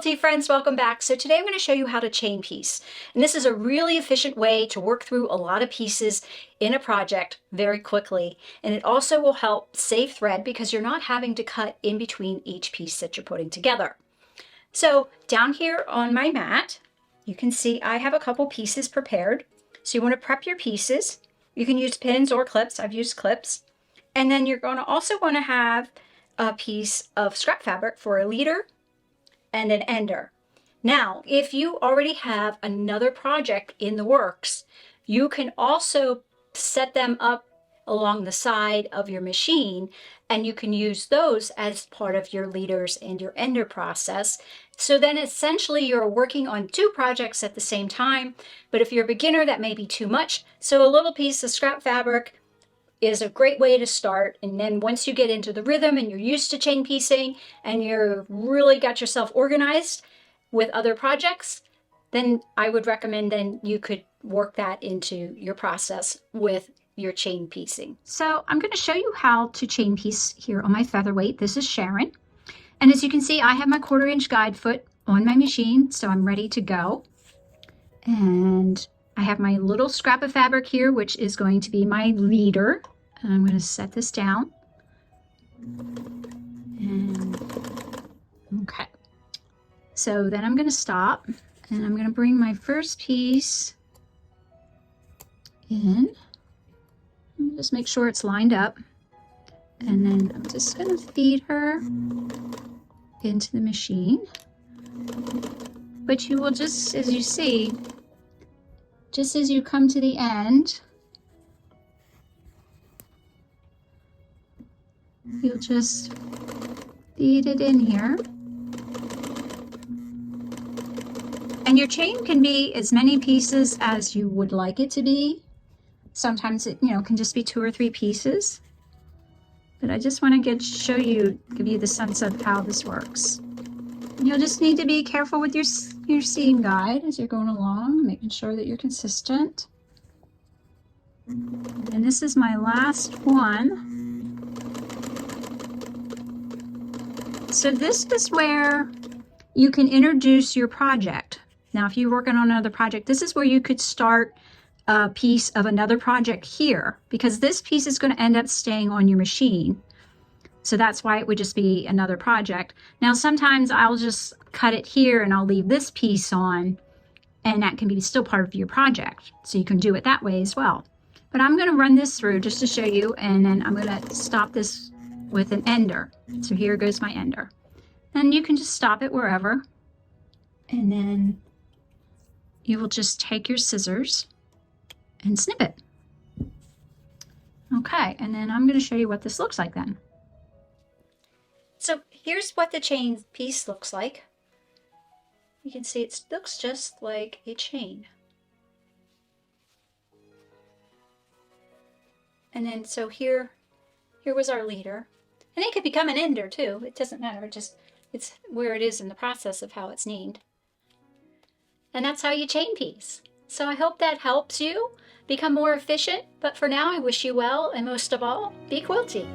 quilty friends, welcome back. So today I'm going to show you how to chain piece. And this is a really efficient way to work through a lot of pieces in a project very quickly. And it also will help save thread because you're not having to cut in between each piece that you're putting together. So down here on my mat, you can see I have a couple pieces prepared. So you want to prep your pieces. You can use pins or clips. I've used clips. And then you're going to also want to have a piece of scrap fabric for a leader and an ender. Now, if you already have another project in the works, you can also set them up along the side of your machine, and you can use those as part of your leaders and your ender process. So then essentially you're working on two projects at the same time, but if you're a beginner, that may be too much. So a little piece of scrap fabric is a great way to start. And then once you get into the rhythm and you're used to chain piecing and you're really got yourself organized with other projects, then I would recommend then you could work that into your process with your chain piecing. So I'm going to show you how to chain piece here on my featherweight. This is Sharon. And as you can see, I have my 1/4" guide foot on my machine, so I'm ready to go. And I have my little scrap of fabric here, which is going to be my leader. And I'm going to set this down. And okay. So then I'm going to stop and I'm going to bring my first piece in. Just make sure it's lined up. And then I'm just going to feed her into the machine. But you will just, as you see, just as you come to the end, you'll just feed it in here. And your chain can be as many pieces as you would like it to be. Sometimes it, can just be 2 or 3 pieces. But I just want to give you the sense of how this works. You'll just need to be careful with your seam guide as you're going along, making sure that you're consistent. And this is my last one. So this is where you can introduce your project. Now, if you're working on another project, this is where you could start a piece of another project here, because this piece is going to end up staying on your machine. So that's why it would just be another project. Now, sometimes I'll just cut it here and I'll leave this piece on, and that can be still part of your project. So you can do it that way as well. But I'm going to run this through just to show you, and then I'm going to stop this with an ender. So here goes my ender. And you can just stop it wherever. And then you will just take your scissors and snip it. Okay, and then I'm going to show you what this looks like then. So here's what the chain piece looks like. You can see it looks just like a chain. And then so here was our leader. And it could become an ender too. It doesn't matter, it's where it is in the process of how it's named. And that's how you chain piece. So I hope that helps you become more efficient. But for now, I wish you well, and most of all, be quilty.